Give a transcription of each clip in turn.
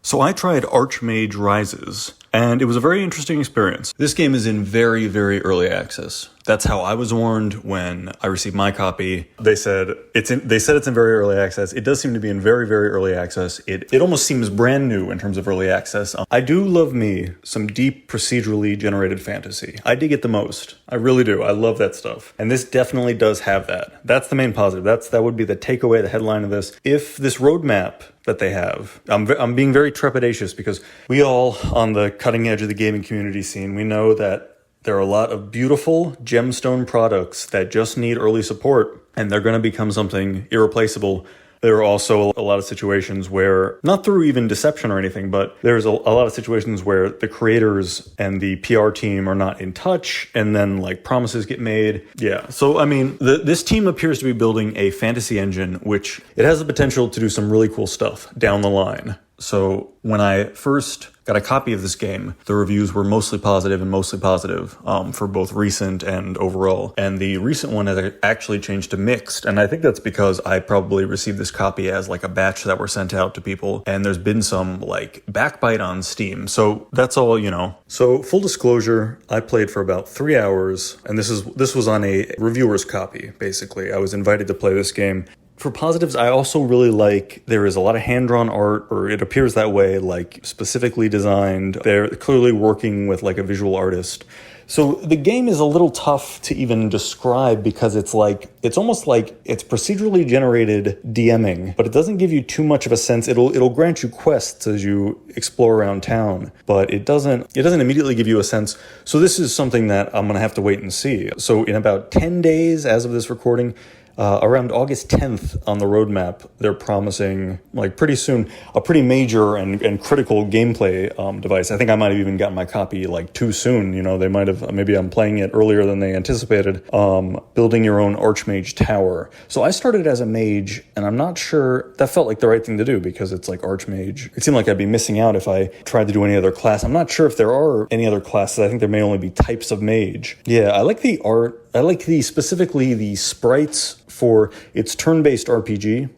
So I tried Archmage Rises, and it was a very interesting experience. This game is in very, very early access. That's how I was warned when I received my copy. They said it's in very early access. It does seem to be in very, very early access. It almost seems brand new in terms of early access. I do love me some deep procedurally generated fantasy. I dig it the most. I really do. I love that stuff. And this definitely does have that. That's the main positive. That would be the takeaway, the headline of this. If this roadmap that they have, I'm being very trepidatious because we all on the cutting edge of the gaming community scene, we know that there are a lot of beautiful gemstone products that just need early support, and they're going to become something irreplaceable. There are also a lot of situations where, not through even deception or anything, but there's a lot of situations where the creators and the PR team are not in touch, and then like promises get made. Yeah, so I mean, this team appears to be building a fantasy engine, which it has the potential to do some really cool stuff down the line. So when I first got a copy of this game, the reviews were mostly positive for both recent and overall. And the recent one has actually changed to mixed. And I think that's because I probably received this copy as like a batch that were sent out to people. And there's been some like backbite on Steam. So that's all, you know. So full disclosure, I played for about 3 hours. And this was on a reviewer's copy, basically. I was invited to play this game. For positives, I also really like there is a lot of hand-drawn art, or it appears that way, like specifically designed. They're clearly working with like a visual artist. So the game is a little tough to even describe because it's almost like it's procedurally generated DMing, but it doesn't give you too much of a sense. It'll grant you quests as you explore around town, but it doesn't immediately give you a sense. So this is something that I'm going to have to wait and see. So in about 10 days as of this recording, around August 10th on the roadmap, they're promising, like pretty soon, a pretty major and critical gameplay device. I think I might have even gotten my copy like too soon. You know, they might have, maybe I'm playing it earlier than they anticipated. Building your own Archmage tower. So I started as a mage, and I'm not sure, that felt like the right thing to do because it's like Archmage. It seemed like I'd be missing out if I tried to do any other class. I'm not sure if there are any other classes. I think there may only be types of mage. Yeah, I like the art. I like specifically the sprites for its turn-based RPG.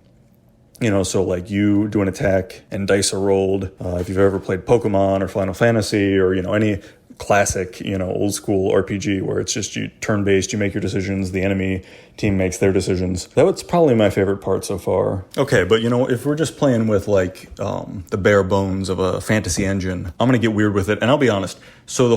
You know, so like you do an attack and dice are rolled. If you've ever played Pokemon or Final Fantasy or, you know, any classic, you know, old school RPG where it's just you turn-based, you make your decisions, the enemy team makes their decisions. That's probably my favorite part so far. Okay, but you know, if we're just playing with like the bare bones of a fantasy engine, I'm gonna get weird with it, and I'll be honest. So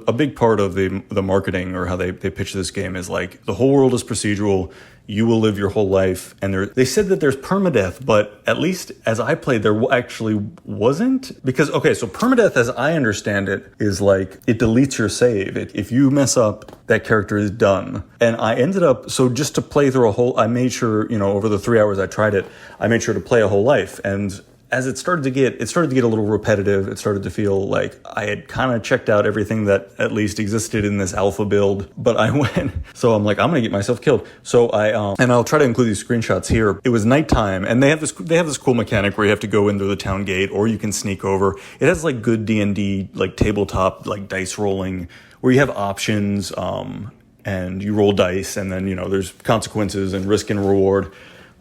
a big part of the marketing or how they pitch this game is like the whole world is procedural. You will live your whole life. And they said that there's permadeath, but at least as I played, there actually wasn't. Because, okay, so permadeath, as I understand it, is like it deletes your save. If you mess up, that character is done. And I ended up, so just to play through I made sure, you know, over the 3 hours I tried it, I made sure to play a whole life. And as it started to get a little repetitive. It started to feel like I had kind of checked out everything that at least existed in this alpha build, but I went, so I'm like, I'm going to get myself killed. So and I'll try to include these screenshots here. It was nighttime, and they have this cool mechanic where you have to go in through the town gate, or you can sneak over. It has like good D&D, like tabletop, like dice rolling, where you have options, and you roll dice, and then, you know, there's consequences and risk and reward.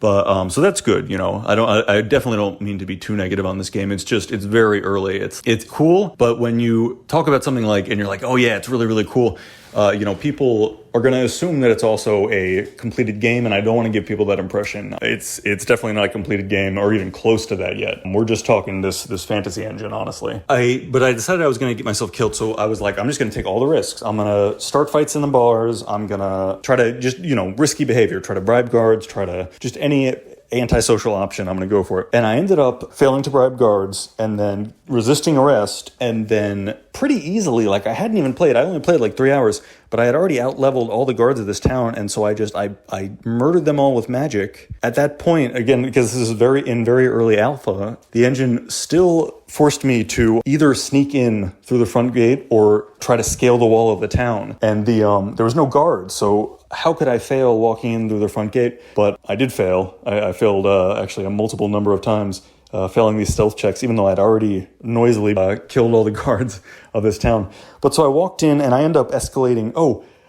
But, so that's good, you know. I definitely don't mean to be too negative on this game. It's very early. It's cool, but when you talk about something like, and you're like, oh yeah, it's really, really cool, you know, people are going to assume that it's also a completed game, and I don't want to give people that impression. It's definitely not a completed game or even close to that yet. We're just talking this fantasy engine, honestly. But I decided I was going to get myself killed, so I was like, I'm just going to take all the risks. I'm going to start fights in the bars. I'm going to try to just, you know, risky behavior, try to bribe guards, try to just any antisocial option, I'm going to go for it. And I ended up failing to bribe guards and then resisting arrest, and then pretty easily, like I hadn't even played, I only played like 3 hours, but I had already out-leveled all the guards of this town, and so I murdered them all with magic. At that point, again, because this is very early alpha, the engine still forced me to either sneak in through the front gate or try to scale the wall of the town. And there was no guards, so how could I fail walking in through the front gate? But I did fail. I failed actually a multiple number of times, failing these stealth checks, even though I'd already noisily killed all the guards of this town. But so I walked in, and I end up escalating.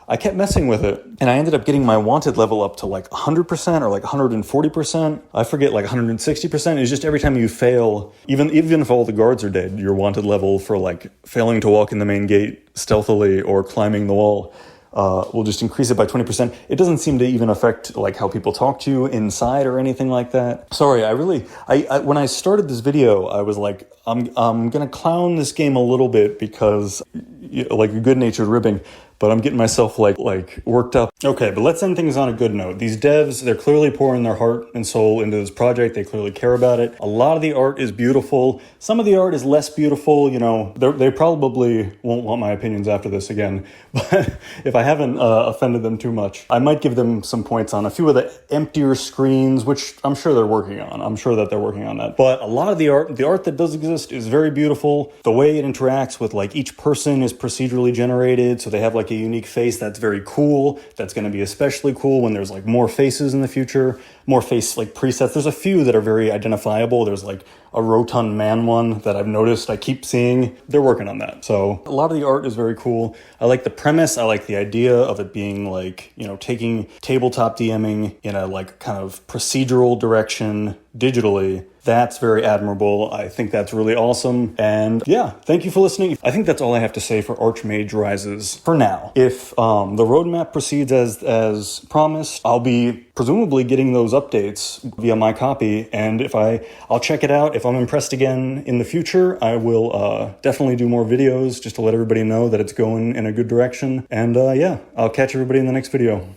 I kept messing with it, and I ended up getting my wanted level up to like 100% or like 140%. I forget, like 160%. It's just every time you fail, even if all the guards are dead, your wanted level for like failing to walk in the main gate stealthily or climbing the wall will just increase it by 20%. It doesn't seem to even affect like how people talk to you inside or anything like that. Sorry, I when I started this video, I was like, I'm gonna clown this game a little bit because like a good-natured ribbing, but I'm getting myself like worked up. Okay, but let's end things on a good note. These devs, they're clearly pouring their heart and soul into this project. They clearly care about it. A lot of the art is beautiful. Some of the art is less beautiful. You know, they probably won't want my opinions after this again, but if I haven't offended them too much, I might give them some points on a few of the emptier screens, which I'm sure they're working on. I'm sure that they're working on that. But a lot of the art that does exist is very beautiful. The way it interacts with like each person is procedurally generated, so they have like a unique face that's very cool. That's going to be especially cool when there's like more faces in the future, more face like presets. There's a few that are very identifiable. There's like a rotund man one that I've noticed I keep seeing. They're working on that. So a lot of the art is very cool. I like the premise. I like the idea of it being like, you know, taking tabletop DMing in a like kind of procedural direction digitally. That's very admirable. I think that's really awesome. And yeah, thank you for listening. I think that's all I have to say for Archmage Rises for now. If the roadmap proceeds as promised, I'll be presumably getting those updates via my copy. And if I'll check it out. If I'm impressed again in the future, I will definitely do more videos just to let everybody know that it's going in a good direction. And yeah, I'll catch everybody in the next video.